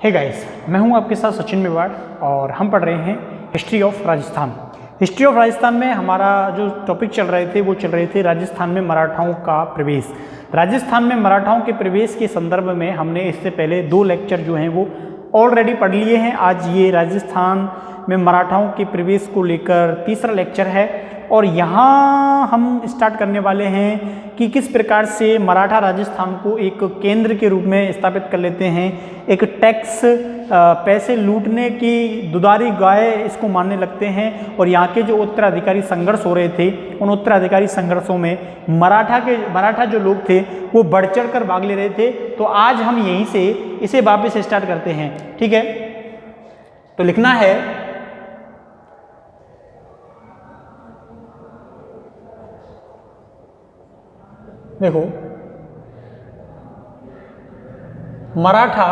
Hey guys, मैं हूं आपके साथ सचिन मेवाड़ और हम पढ़ रहे हैं history of Rajasthan. History of Rajasthan में हमारा जो टॉपिक चल रहे थे राजस्थान में मराठाओं का प्रवेश। राजस्थान में मराठाओं के प्रवेश के संदर्भ में हमने इससे पहले 2 लेक्चर जो हैं वो ऑलरेडी पढ़ लिए हैं। आज ये राजस्थान में मराठाओं के प्रवेश को लेकर तीसरा लेक्चर है और यहाँ हम स्टार्ट करने वाले हैं कि किस प्रकार से मराठा राजस्थान को एक केंद्र के रूप में स्थापित कर लेते हैं। एक टैक्स पैसे लूटने की दुधारी गाय इसको मानने लगते हैं और यहाँ के जो उत्तराधिकारी संघर्ष हो रहे थे उन उत्तराधिकारी संघर्षों में मराठा जो लोग थे वो बढ़ चढ़ कर भाग ले रहे थे। तो आज हम यहीं से इसे वापस स्टार्ट करते हैं, ठीक है। तो लिखना है देखो, मराठा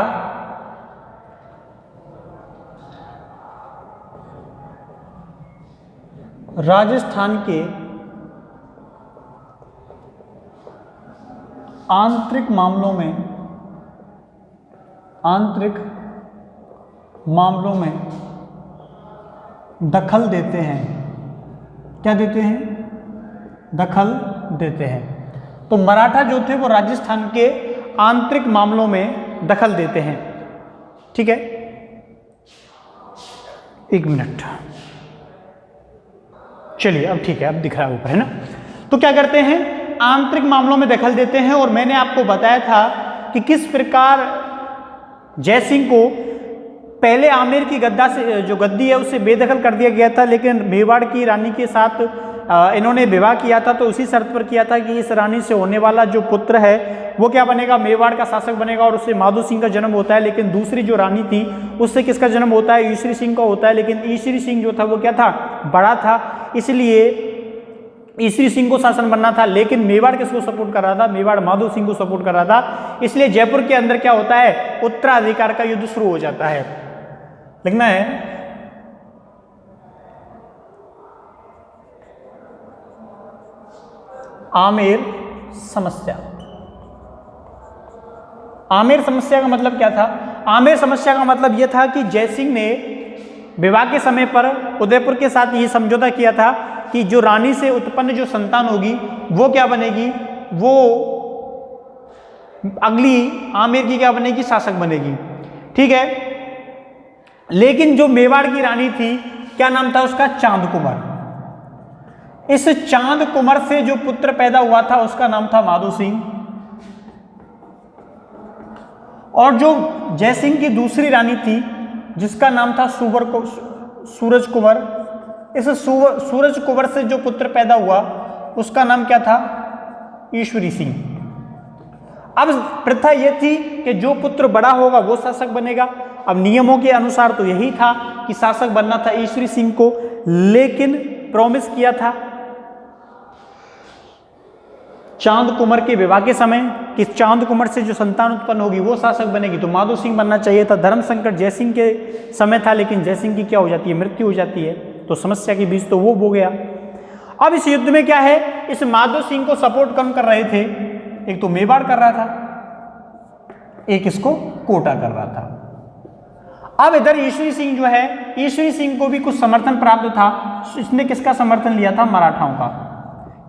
राजस्थान के आंतरिक मामलों में दखल देते हैं। क्या देते हैं? दखल देते हैं। तो मराठा जो थे वो राजस्थान के आंतरिक मामलों में दखल देते हैं, ठीक है। 1 मिनट, चलिए अब ठीक है, अब दिख रहा है ऊपर, है ना। तो क्या करते हैं? आंतरिक मामलों में दखल देते हैं और मैंने आपको बताया था कि किस प्रकार जयसिंह को पहले आमेर की जो गद्दी है उससे बेदखल कर दिया गया था, लेकिन मेवाड़ की रानी के साथ इन्होंने विवाह किया था। तो उसी शर्त पर किया था कि इस रानी से होने वाला जो पुत्र है वो क्या बनेगा? मेवाड़ का शासक बनेगा और उससे माधो सिंह का जन्म होता है। लेकिन दूसरी जो रानी थी उससे किसका जन्म होता है? ईश्वरी सिंह का होता है। लेकिन ईश्वरी सिंह जो था वो क्या था? बड़ा था, इसलिए ईश्वरी सिंह को शासन बनना था। लेकिन मेवाड़ किसको सपोर्ट कर रहा था? मेवाड़ माधो सिंह को सपोर्ट कर रहा था। इसलिए जयपुर के अंदर क्या होता है? उत्तराधिकार का युद्ध शुरू हो जाता है। लिखना है आमेर समस्या। आमेर समस्या का मतलब क्या था? आमेर समस्या का मतलब यह था कि जयसिंह ने विवाह के समय पर उदयपुर के साथ ये समझौता किया था कि जो रानी से उत्पन्न जो संतान होगी वो क्या बनेगी? वो अगली आमेर की क्या बनेगी? शासक बनेगी, ठीक है। लेकिन जो मेवाड़ की रानी थी, क्या नाम था उसका? चांद कुंवर। इस चांद कुंवर से जो पुत्र पैदा हुआ था उसका नाम था माधो सिंह। और जो जयसिंह की दूसरी रानी थी जिसका नाम था सूरज कुंवर, इस सूरज कुंवर से जो पुत्र पैदा हुआ उसका नाम क्या था? ईश्वरी सिंह। अब प्रथा यह थी कि जो पुत्र बड़ा होगा वो शासक बनेगा। अब नियमों के अनुसार तो यही था कि शासक बनना था ईश्वरी सिंह को, लेकिन प्रॉमिस किया था चांद कुंवर के विवाह के समय कि चांद कुंवर से जो संतान उत्पन्न होगी वो शासक बनेगी। तो माधो सिंह बनना चाहिए था। धर्म संकट जयसिंह के समय था, लेकिन जयसिंह की क्या हो जाती है? मृत्यु हो जाती है। तो समस्या के बीच तो वो हो गया। अब इस युद्ध में क्या है? इस माधो सिंह को सपोर्ट कम कर रहे थे। एक तो मेवाड़ कर रहा था, एक इसको कोटा कर रहा था। अब इधर ईश्वरी सिंह जो है, ईश्वरी सिंह को भी कुछ समर्थन प्राप्त था। इसने किसका समर्थन लिया था? मराठाओं का।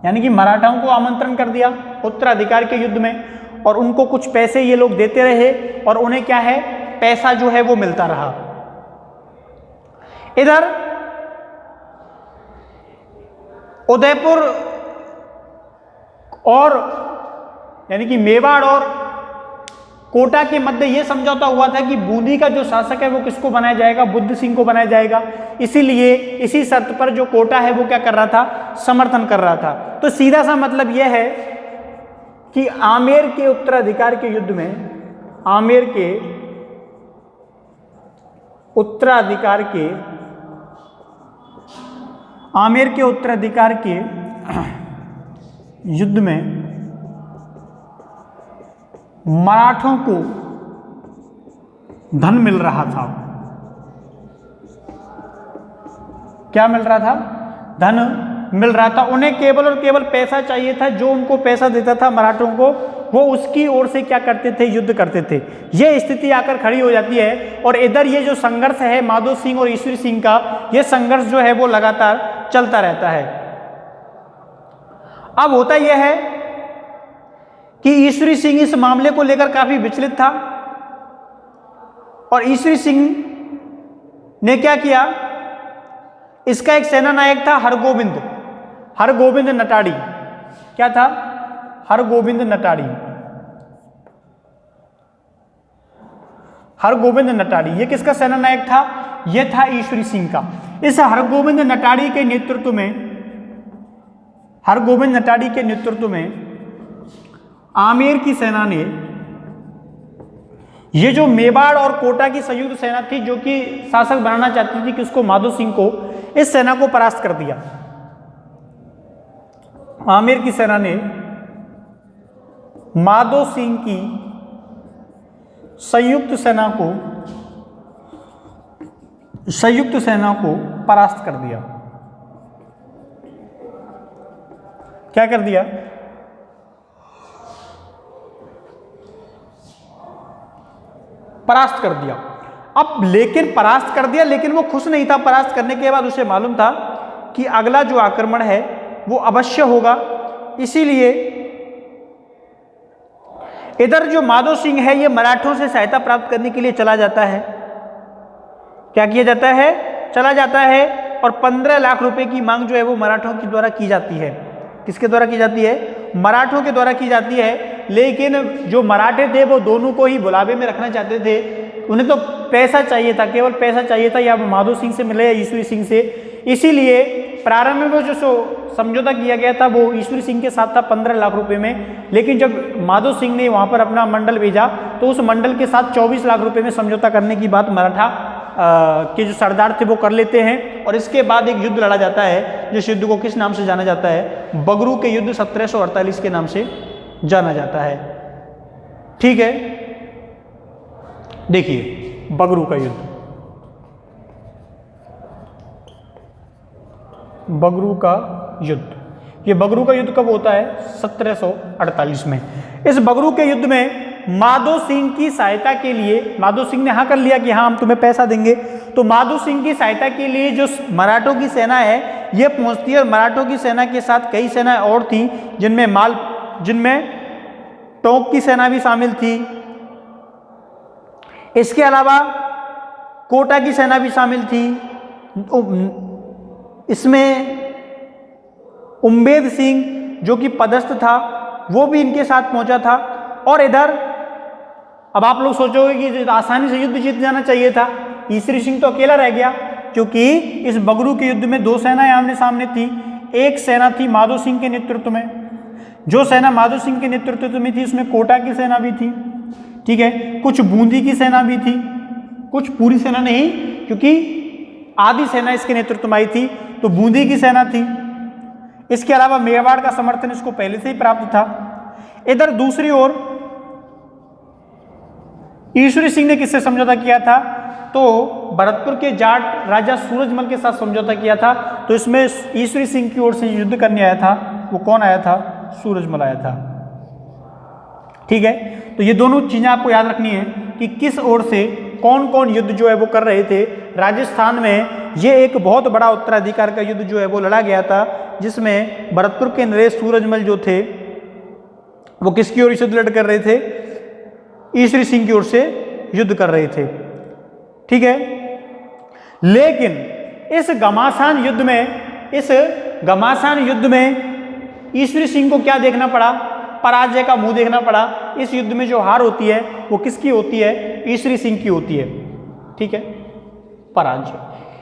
यानी कि मराठाओं को आमंत्रण कर दिया उत्तराधिकार के युद्ध में और उनको कुछ पैसे ये लोग देते रहे और उन्हें क्या है? पैसा जो है वो मिलता रहा। इधर उदयपुर और यानी कि मेवाड़ और कोटा के मध्य यह समझौता हुआ था कि बूंदी का जो शासक है वो किसको बनाया जाएगा? बुद्ध सिंह को बनाया जाएगा। इसीलिए इसी शर्त पर जो कोटा है वो क्या कर रहा था? समर्थन कर रहा था। तो सीधा सा मतलब यह है कि आमेर के उत्तराधिकार के युद्ध में आमेर के उत्तराधिकार के युद्ध में मराठों को धन मिल रहा था। क्या मिल रहा था? धन मिल रहा था। उन्हें केवल और केवल पैसा चाहिए था। जो उनको पैसा देता था मराठों को वो उसकी ओर से क्या करते थे, युद्ध करते थे। ये स्थिति आकर खड़ी हो जाती है और इधर ये जो संघर्ष है माधो सिंह और ईश्वरी सिंह का, ये संघर्ष जो है वो लगातार चलता रहता है। अब होता यह है कि ईश्वरी सिंह इस मामले को लेकर काफी विचलित था और ईश्वरी सिंह ने क्या किया, इसका एक सेना नायक था हरगोविंद नटाड़ी। क्या था? हरगोविंद नटाड़ी। ये किसका सेना नायक था? ये था ईश्वरी सिंह का। इस हरगोविंद नटाड़ी के नेतृत्व में आमेर की सेना ने ये जो मेवाड़ और कोटा की संयुक्त सेना थी, जो कि शासक बनाना चाहती थी किसको, माधो सिंह को, इस सेना को परास्त कर दिया। आमेर की सेना ने माधो सिंह की संयुक्त सेना को परास्त कर दिया। क्या कर दिया? परास्त कर दिया। अब लेकिन परास्त कर दिया, लेकिन वो खुश नहीं था। परास्त करने के बाद उसे मालूम था कि अगला जो आक्रमण है वो अवश्य होगा। इसीलिए इधर जो माधो सिंह है ये मराठों से सहायता प्राप्त करने के लिए चला जाता है। क्या किया जाता है? चला जाता है और 15 लाख रुपए की मांग जो है वो मराठों के द्वारा की जाती है। किसके द्वारा की जाती है? मराठों के द्वारा की जाती है। लेकिन जो मराठे थे वो दोनों को ही बुलावे में रखना चाहते थे। उन्हें तो पैसा चाहिए था, केवल पैसा चाहिए था, या माधो सिंह से मिले या ईश्वरी सिंह से। इसीलिए प्रारंभ में जो समझौता किया गया था वो ईश्वरी सिंह के साथ था 15 लाख रुपए में। लेकिन जब माधो सिंह ने वहां पर अपना मंडल भेजा तो उस मंडल के साथ 24 लाख रुपए में समझौता करने की बात मराठा के जो सरदार थे वो कर लेते हैं। और इसके बाद एक युद्ध लड़ा जाता है, जिस युद्ध को किस नाम से जाना जाता है? बगरू के युद्ध 1748 के नाम से जाना जाता है। ठीक है, देखिए बगरू का युद्ध। बगरू का युद्ध, ये बगरू का युद्ध कब होता है? 1748 में। इस बगरू के युद्ध में माधो सिंह की सहायता के लिए, माधो सिंह ने हाँ कर लिया कि हाँ हम तुम्हें पैसा देंगे। तो माधो सिंह की सहायता के लिए जो मराठों की सेना है ये पहुंचती है और मराठों की सेना के साथ कई सेना और थी, जिनमें टोंक की सेना भी शामिल थी। इसके अलावा कोटा की सेना भी शामिल थी। इसमें उम्बेद सिंह जो कि पदस्थ था वो भी इनके साथ पहुंचा था। और इधर अब आप लोग सोचोगे कि आसानी से युद्ध जीत जाना चाहिए था, ईश्वरी सिंह तो अकेला रह गया, क्योंकि इस बगरू के युद्ध में दो सेनाएं आमने सामने थी। एक सेना थी माधो सिंह के नेतृत्व में, जो सेना माधो सिंह के नेतृत्व में थी उसमें कोटा की सेना भी थी, ठीक है, कुछ बूंदी की सेना भी थी, कुछ पूरी सेना नहीं क्योंकि आधी सेना इसके नेतृत्व में आई थी, तो बूंदी की सेना थी। इसके अलावा मेवाड़ का समर्थन इसको पहले से ही प्राप्त था। इधर दूसरी ओर ईश्वरी सिंह ने किससे समझौता किया था? तो भरतपुर के जाट राजा सूरजमल के साथ समझौता किया था। तो इसमें ईश्वरी सिंह की ओर से युद्ध करने आया था, वो कौन आया था? सूरजमल आया था। ठीक है, तो ये दोनों चीजें आपको याद रखनी है कि किस ओर से कौन कौन युद्ध जो है वो कर रहे थे। राजस्थान में ये एक बहुत बड़ा उत्तराधिकार का युद्ध जो है वो लड़ा गया था, जिसमें भरतपुर के नरेश सूरजमल जो थे वो किसकी ओर से युद्ध कर रहे थे? ईश्वरी सिंह की ओर से युद्ध कर रहे थे। ठीक है, लेकिन इस घमासान युद्ध में ईश्वरी सिंह को क्या देखना पड़ा? पराजय का मुंह देखना पड़ा। इस युद्ध में जो हार होती है वो किसकी होती है? ईश्वरी सिंह की होती है। ठीक है, पराजय,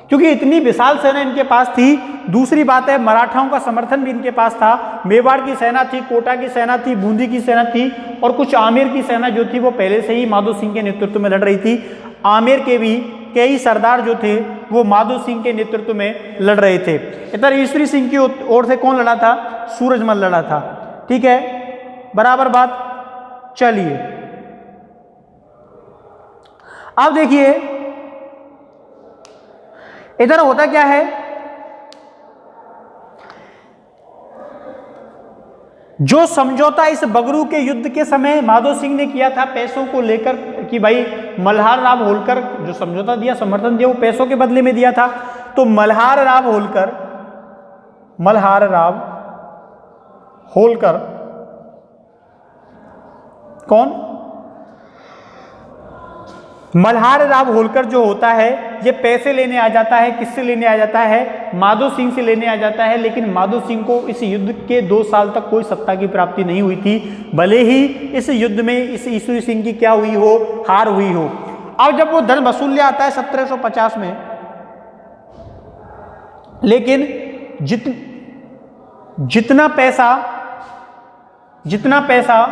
क्योंकि इतनी विशाल सेना इनके पास थी। दूसरी बात है मराठाओं का समर्थन भी इनके पास था। मेवाड़ की सेना थी, कोटा की सेना थी, बूंदी की सेना थी और कुछ आमेर की सेना जो थी वो पहले से ही माधो सिंह के नेतृत्व में लड़ रही थी। आमेर के भी कई सरदार जो थे वो माधो सिंह के नेतृत्व में लड़ रहे थे। इधर ईश्वरी सिंह की ओर से कौन लड़ा था? सूरजमल लड़ा था। ठीक है, बराबर बात। चलिए अब देखिए इधर होता क्या है, जो समझौता इस बगरू के युद्ध के समय माधो सिंह ने किया था पैसों को लेकर कि भाई मल्हार राव होलकर जो समझौता दिया, समर्थन दिया, वो पैसों के बदले में दिया था। तो मल्हार राव होलकर कौन? मल्हार राव होलकर जो होता है ये पैसे लेने आ जाता है। किससे लेने आ जाता है? माधो सिंह से लेने आ जाता है। लेकिन माधो सिंह को इस युद्ध के 2 साल तक कोई सत्ता की प्राप्ति नहीं हुई थी, भले ही इस युद्ध में इस ईश्वरी सिंह की क्या हुई हो, हार हुई हो। अब जब वो धन वसूल आता है 1750 में, लेकिन जितना पैसा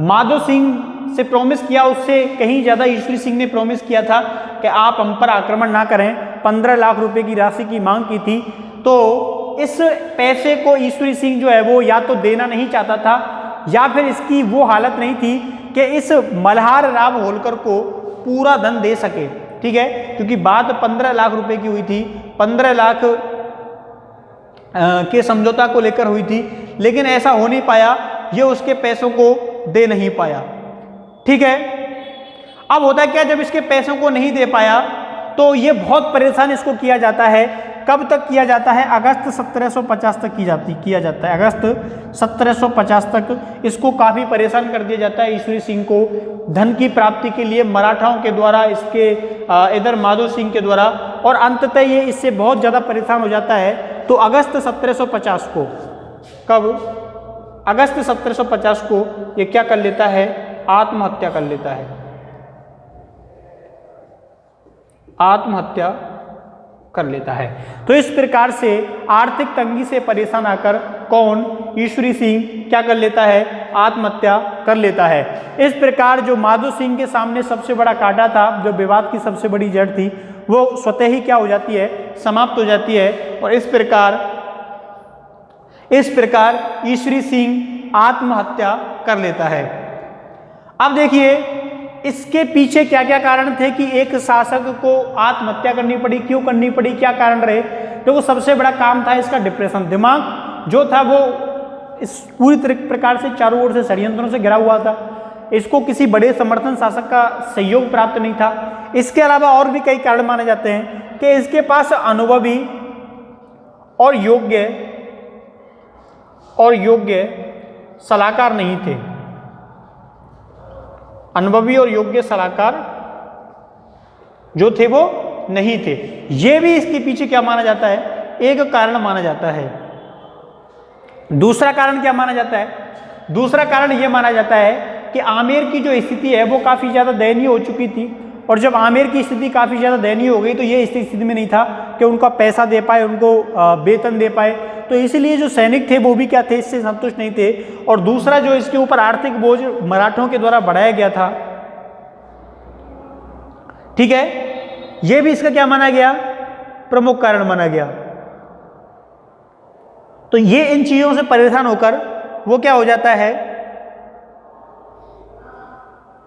माधो सिंह से प्रॉमिस किया, उससे कहीं ज्यादा ईश्वरी सिंह ने प्रॉमिस किया था कि आप हम पर आक्रमण ना करें। 15 लाख रुपए की राशि की मांग की थी। तो इस पैसे को ईश्वरी सिंह जो है वो या तो देना नहीं चाहता था, या फिर इसकी वो हालत नहीं थी कि इस मल्हार राव होलकर को पूरा धन दे सके। ठीक है, क्योंकि बात 15 लाख रुपए की हुई थी, 15 लाख के समझौता को लेकर हुई थी। लेकिन ऐसा हो नहीं पाया, ये उसके पैसों को दे नहीं पाया। ठीक है, अब होता क्या, जब इसके पैसों को नहीं दे पाया तो ये बहुत परेशान इसको किया जाता है। कब तक किया जाता है? अगस्त 1750 तक किया जाता है। अगस्त 1750 तक इसको काफ़ी परेशान कर दिया जाता है ईश्वरी सिंह को, धन की प्राप्ति के लिए मराठाओं के द्वारा, इसके इधर माधो सिंह के द्वारा, और अंततः ये इससे बहुत ज़्यादा परेशान हो जाता है। तो अगस्त 1750 को, कब? अगस्त 1750 को ये क्या कर लेता है? आत्महत्या कर लेता है। आत्महत्या कर लेता है। तो इस प्रकार से आर्थिक तंगी से परेशान आकर कौन? ईश्वरी सिंह क्या कर लेता है? आत्महत्या कर लेता है। इस प्रकार जो माधो सिंह के सामने सबसे बड़ा कांटा था, जो विवाद की सबसे बड़ी जड़ थी, वो स्वतः ही क्या हो जाती है? समाप्त हो जाती है। और इस प्रकार ईश्वरी सिंह आत्महत्या कर लेता है। अब देखिए इसके पीछे क्या क्या कारण थे कि एक शासक को आत्महत्या करनी पड़ी, क्यों करनी पड़ी, क्या कारण रहे? तो वो सबसे बड़ा काम था इसका डिप्रेशन। दिमाग जो था वो इस पूरी प्रकार से चारों ओर से षड्यंत्रों से घिरा हुआ था। इसको किसी बड़े समर्थन शासक का सहयोग प्राप्त नहीं था। इसके अलावा और भी कई कारण माने जाते हैं कि इसके पास अनुभवी और योग्य सलाहकार नहीं थे। अनुभवी और योग्य सलाहकार जो थे वो नहीं थे। ये भी इसके पीछे क्या माना जाता है? एक कारण माना जाता है। दूसरा कारण क्या माना जाता है? दूसरा कारण ये माना जाता है कि आमेर की जो स्थिति है वो काफ़ी ज़्यादा दयनीय हो चुकी थी। और जब आमेर की स्थिति काफ़ी ज़्यादा दयनीय हो गई तो ये स्थिति में नहीं था कि उनका पैसा दे पाए, उनको वेतन दे पाए। तो इसलिए जो सैनिक थे वो भी क्या थे? इससे संतुष्ट नहीं थे। और दूसरा जो इसके ऊपर आर्थिक बोझ मराठों के द्वारा बढ़ाया गया था, ठीक है, ये भी इसका क्या माना गया? प्रमुख कारण माना गया। तो ये इन चीजों से परेशान होकर वो क्या हो जाता है?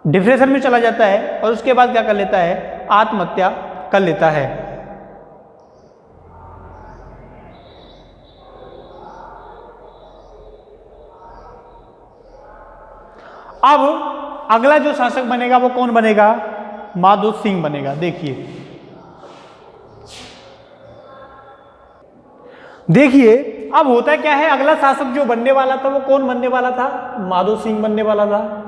डिप्रेशन में चला जाता है। और उसके बाद क्या कर लेता है? आत्महत्या कर लेता है। अब अगला जो शासक बनेगा वो कौन बनेगा? माधो सिंह बनेगा। देखिए अब होता क्या है, अगला शासक जो बनने वाला था वो कौन बनने वाला था? माधो सिंह बनने वाला था।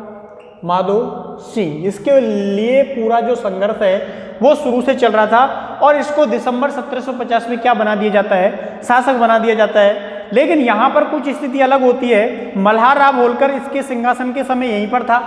माधो सिंह, इसके लिए पूरा जो संघर्ष है वो शुरू से चल रहा था। और इसको दिसंबर 1750 में क्या बना दिया जाता है? शासक बना दिया जाता है। लेकिन यहां पर कुछ स्थिति अलग होती है। मल्हार राव होलकर इसके सिंहासन के समय यहीं पर था,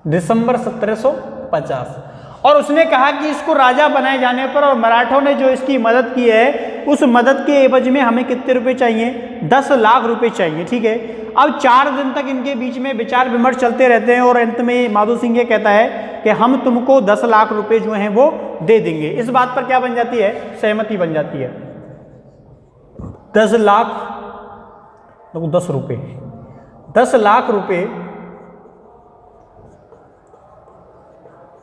दिसंबर 1750। और उसने कहा कि इसको राजा बनाए जाने पर, और मराठों ने जो इसकी मदद की है, उस मदद के एवज में हमें कितने रुपए चाहिए? 10 लाख रुपए चाहिए। ठीक है, अब 4 दिन तक इनके बीच में विचार विमर्श चलते रहते हैं। और अंत में माधो सिंह ये कहता है कि हम तुमको 10 लाख रुपए जो हैं वो दे देंगे। इस बात पर क्या बन जाती है? सहमति बन जाती है। 10 लाख, देखो 10 रुपए, 10 लाख रुपए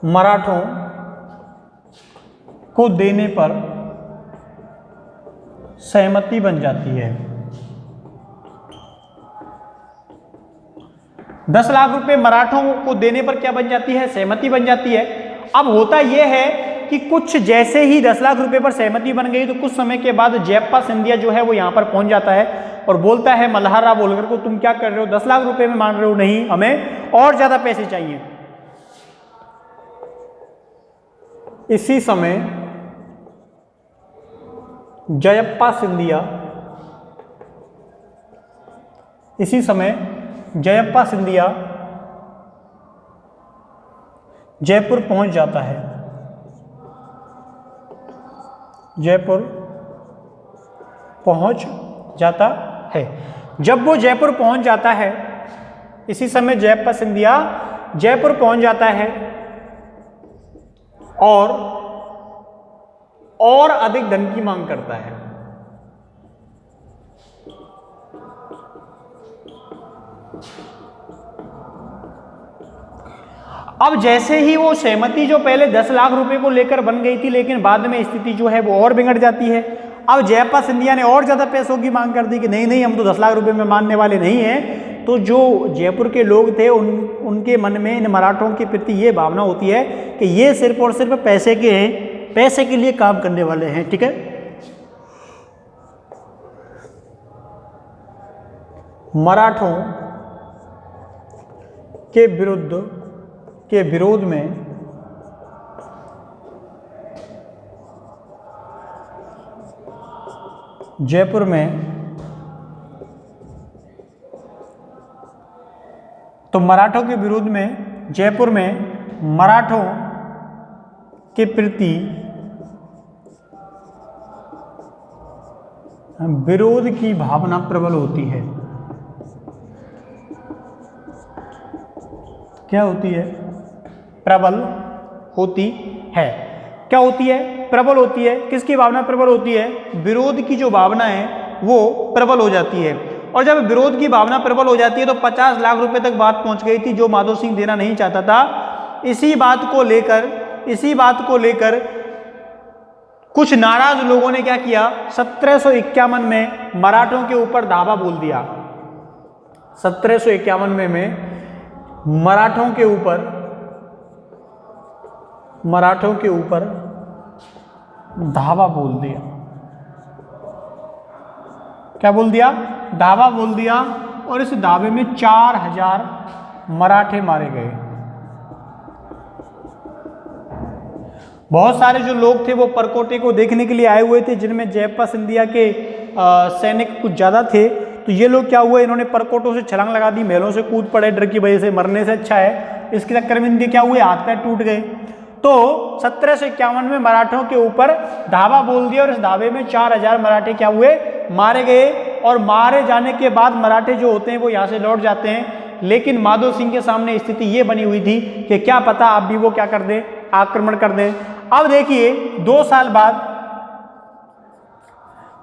मराठों को देने पर सहमति बन जाती है। 10 लाख रुपए मराठों को देने पर क्या बन जाती है? सहमति बन जाती है। अब होता यह है कि कुछ जैसे ही 10 लाख रुपए पर सहमति बन गई तो कुछ समय के बाद जयप्पा सिंधिया जो है वो यहाँ पर पहुंच जाता है और बोलता है मल्हार राव होलकर को, तुम क्या कर रहे हो, 10 लाख रुपए में मान रहे हो? नहीं, हमें और ज्यादा पैसे चाहिए। इसी समय जयप्पा सिंधिया जयपुर पहुंच जाता है। जयपुर पहुंच जाता है। जब वो जयपुर पहुंच जाता है, इसी समय जयप्पा सिंधिया जयपुर पहुंच जाता है और अधिक धन की मांग करता है। अब जैसे ही वो सहमति जो पहले 10 लाख रुपए को लेकर बन गई थी, लेकिन बाद में स्थिति जो है वो और बिगड़ जाती है। अब जयप्पा सिंधिया ने और ज्यादा पैसों की मांग कर दी कि नहीं हम तो 10 लाख रुपए में मानने वाले नहीं हैं। तो जो जयपुर के लोग थे उनके मन में इन मराठों के प्रति ये भावना होती है कि ये सिर्फ और सिर्फ पैसे के लिए काम करने वाले हैं। ठीक है, मराठों के विरोध में जयपुर में मराठों के विरोध में जयपुर में मराठों के प्रति विरोध की भावना प्रबल होती है। क्या होती है? प्रबल होती है। क्या होती है? प्रबल होती है। किसकी भावना प्रबल होती है? विरोध की जो भावना है वो प्रबल हो जाती है। और जब विरोध की भावना प्रबल हो जाती है तो 50 लाख रुपए तक बात पहुंच गई थी, जो माधो सिंह देना नहीं चाहता था। इसी बात को लेकर कुछ नाराज लोगों ने क्या किया? 1751 में मराठों के ऊपर धावा बोल दिया। 1751 में मराठों के ऊपर धावा बोल दिया। क्या बोल दिया? धावा बोल दिया। और इस दावे में 4000 मराठे मारे गए। बहुत सारे जो लोग थे वो परकोटे को देखने के लिए आए हुए थे, जिनमें जयप्पा सिंधिया के सैनिक कुछ ज्यादा थे। तो ये लोग क्या हुए, इन्होंने परकोटों से छलांग लगा दी, महलों से कूद पड़े डर की वजह से, मरने से अच्छा है। इसके चक्कर में इनके क्या हुए? हाथ पैर टूट गए। तो 1751 में मराठों के ऊपर धावा बोल दिया और इस धावे में 4000 मराठे क्या हुए? मारे गए। और मारे जाने के बाद मराठे जो होते हैं वो यहाँ से लौट जाते हैं। लेकिन माधो सिंह के सामने स्थिति ये बनी हुई थी कि क्या पता अब भी वो क्या कर दें, आक्रमण कर दें। अब देखिए 2 साल बाद,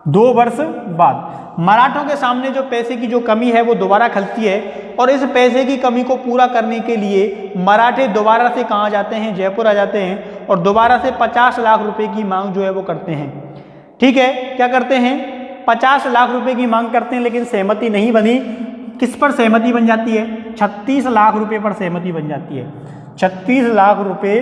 2 वर्ष बाद मराठों के सामने जो पैसे की जो कमी है वो दोबारा खलती है। और इस पैसे की कमी को पूरा करने के लिए मराठे दोबारा से कहाँ जाते हैं? जयपुर आ जाते हैं और दोबारा से 50 लाख रुपए की मांग जो है वो करते हैं। ठीक है, क्या करते हैं? 50 लाख रुपए की मांग करते हैं, लेकिन सहमति नहीं बनी। किस पर सहमति बन जाती है? 36 लाख रुपए पर सहमति बन जाती है। 36 लाख रुपए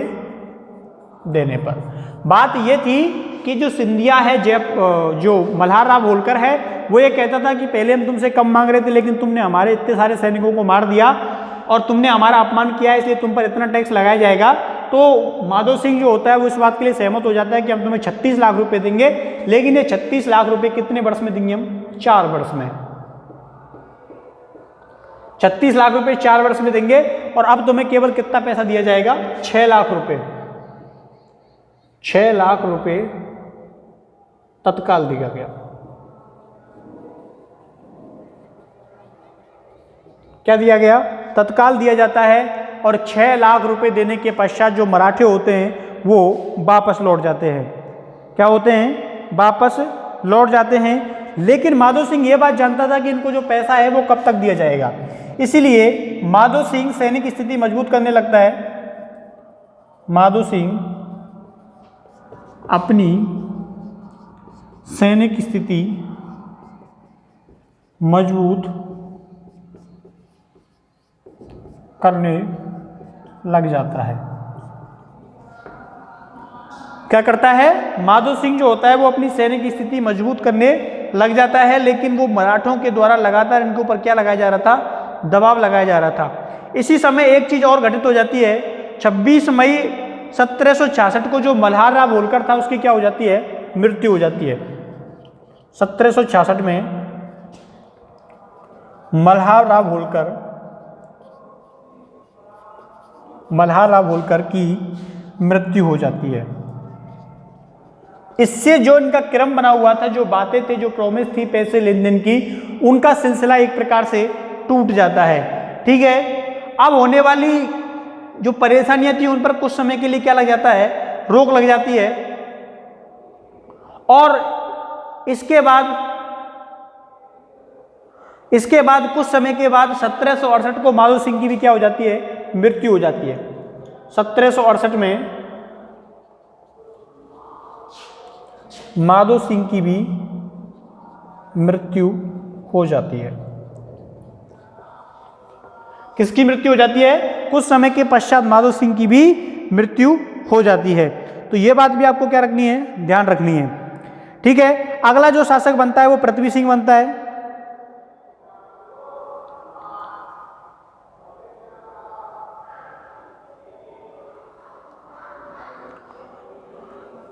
देने पर। बात यह थी कि जो सिंधिया है, जो मल्हार राव होलकर है, वो ये कहता था कि पहले हम तुमसे कम मांग रहे थे, लेकिन तुमने हमारे इतने सारे सैनिकों को मार दिया और तुमने हमारा अपमान किया, इसलिए तुम पर इतना टैक्स लगाया जाएगा। तो माधो सिंह जो होता है वो इस बात के लिए सहमत हो जाता है कि हम तुम्हें 36 लाख रुपए देंगे। लेकिन ये 36 लाख रुपए कितने वर्ष में देंगे? हम 4 वर्ष में। 36 लाख रुपए 4 वर्ष में देंगे। और अब तुम्हें केवल कितना पैसा दिया जाएगा? 6 लाख रुपए। 6 लाख रुपए तत्काल दिया गया। क्या दिया गया? तत्काल दिया जाता है। और 6 लाख रुपए देने के पश्चात जो मराठे होते हैं वो वापस लौट जाते हैं। क्या होते हैं? वापस लौट जाते हैं। लेकिन माधो सिंह ये बात जानता था कि इनको जो पैसा है वो कब तक दिया जाएगा। इसीलिए माधो सिंह सैनिक स्थिति मजबूत करने लगता है। माधो सिंह अपनी सैनिक स्थिति मजबूत करने लग जाता है। क्या करता है? माधो सिंह जो होता है वो अपनी सैनिक स्थिति मजबूत करने लग जाता है, लेकिन वो मराठों के द्वारा लगातार इनके ऊपर क्या लगाया जा रहा था? दबाव लगाया जा रहा था। इसी समय एक चीज और घटित हो जाती है। 26 मई 1766 को जो मल्हार राव होलकर था उसकी क्या हो जाती है? मृत्यु हो जाती है। 1766 में मल्हार राव होलकर की मृत्यु हो जाती है। इससे जो इनका क्रम बना हुआ था, जो बातें थे, जो प्रॉमिस थी पैसे लेन देन की, उनका सिलसिला एक प्रकार से टूट जाता है। ठीक है, अब होने वाली जो परेशानियां थी उन पर कुछ समय के लिए क्या लग जाता है? रोक लग जाती है। और इसके बाद कुछ समय के बाद 1768 को माधो सिंह की भी क्या हो जाती है? मृत्यु हो जाती है। 1768 में माधो सिंह की भी मृत्यु हो जाती है। किसकी मृत्यु हो जाती है? कुछ समय के पश्चात माधो सिंह की भी मृत्यु हो जाती है। तो ये बात भी आपको क्या रखनी है? ध्यान रखनी है। ठीक है, अगला जो शासक बनता है वो पृथ्वी सिंह बनता है।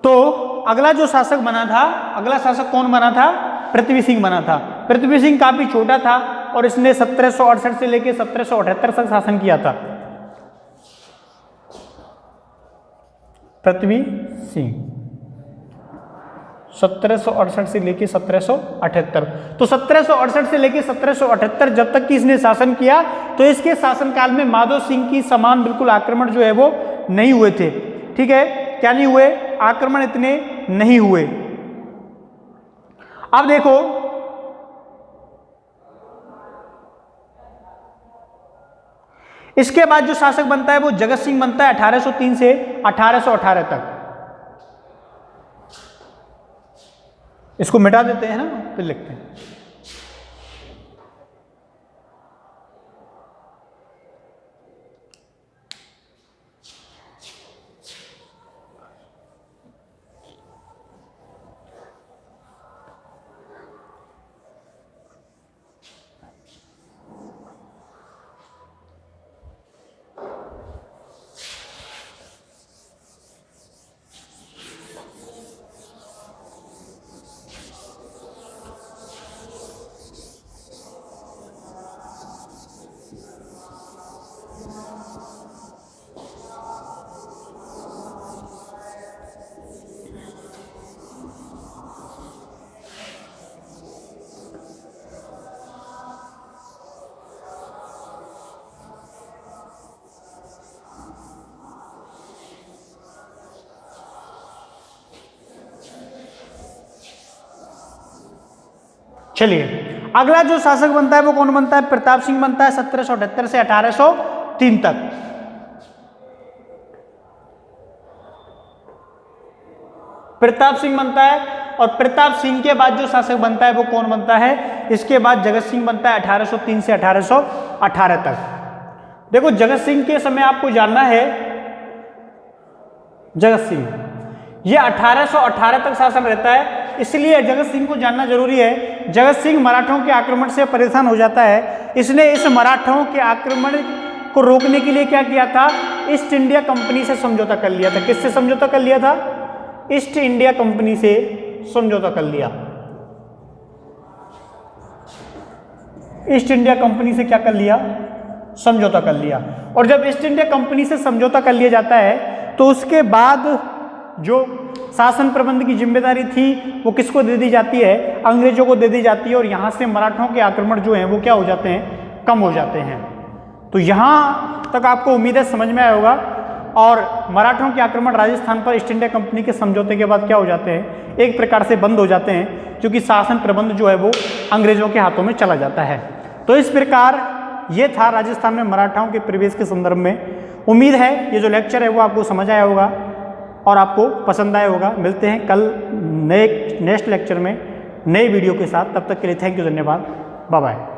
तो अगला जो शासक बना था, अगला शासक कौन बना था? पृथ्वी सिंह बना था। पृथ्वी सिंह काफी छोटा था और इसने 1768 से लेकर 1778 तक शासन किया था। पृथ्वी सिंह 1768 से लेकर 1778। तो 1768 से लेकर 1778 जब तक कि इसने शासन किया, तो इसके शासनकाल में माधो सिंह की समान बिल्कुल आक्रमण जो है वो नहीं हुए थे। ठीक है, क्या नहीं हुए? आक्रमण इतने नहीं हुए। अब देखो, इसके बाद जो शासक बनता है वो जगत सिंह बनता है 1803 से 1818 तक। इसको मिटा देते हैं ना, फिर लिखते हैं। चलिए, अगला जो शासक बनता है वो कौन बनता है? प्रताप सिंह बनता है 1778 से 1803 तक। प्रताप सिंह बनता है, और प्रताप सिंह के बाद जो शासक बनता है वो कौन बनता है? इसके बाद जगत सिंह बनता है 1803 से 1818 तक। देखो, जगत सिंह के समय आपको जानना है, जगत सिंह ये 1818 तक शासन रहता है, इसलिए जगत सिंह को जानना जरूरी है। जगत सिंह मराठों के आक्रमण से परेशान हो जाता है। इसने इस मराठों के आक्रमण को रोकने के लिए क्या किया था? ईस्ट इंडिया कंपनी से समझौता कर लिया था। किससे समझौता कर लिया था? ईस्ट इंडिया कंपनी से समझौता कर लिया। ईस्ट इंडिया कंपनी से क्या कर लिया? समझौता कर लिया। और जब ईस्ट इंडिया कंपनी से समझौता कर लिया जाता है, तो उसके बाद जो शासन प्रबंध की जिम्मेदारी थी वो किसको दे दी जाती है? अंग्रेजों को दे दी जाती है। और यहाँ से मराठों के आक्रमण जो हैं वो क्या हो जाते हैं? कम हो जाते हैं। तो यहाँ तक आपको उम्मीद है समझ में आया होगा। और मराठों के आक्रमण राजस्थान पर ईस्ट इंडिया कंपनी के समझौते के बाद क्या हो जाते हैं? एक प्रकार से बंद हो जाते हैं, क्योंकि शासन प्रबंध जो है वो अंग्रेजों के हाथों में चला जाता है। तो इस प्रकार ये था राजस्थान में मराठाओं के प्रवेश के संदर्भ में। उम्मीद है ये जो लेक्चर है वो आपको समझ आया होगा। और आपको पसंद आया होगा। मिलते हैं कल नेक्स्ट लेक्चर में नए वीडियो के साथ। तब तक के लिए थैंक यू, धन्यवाद, बाय बाय।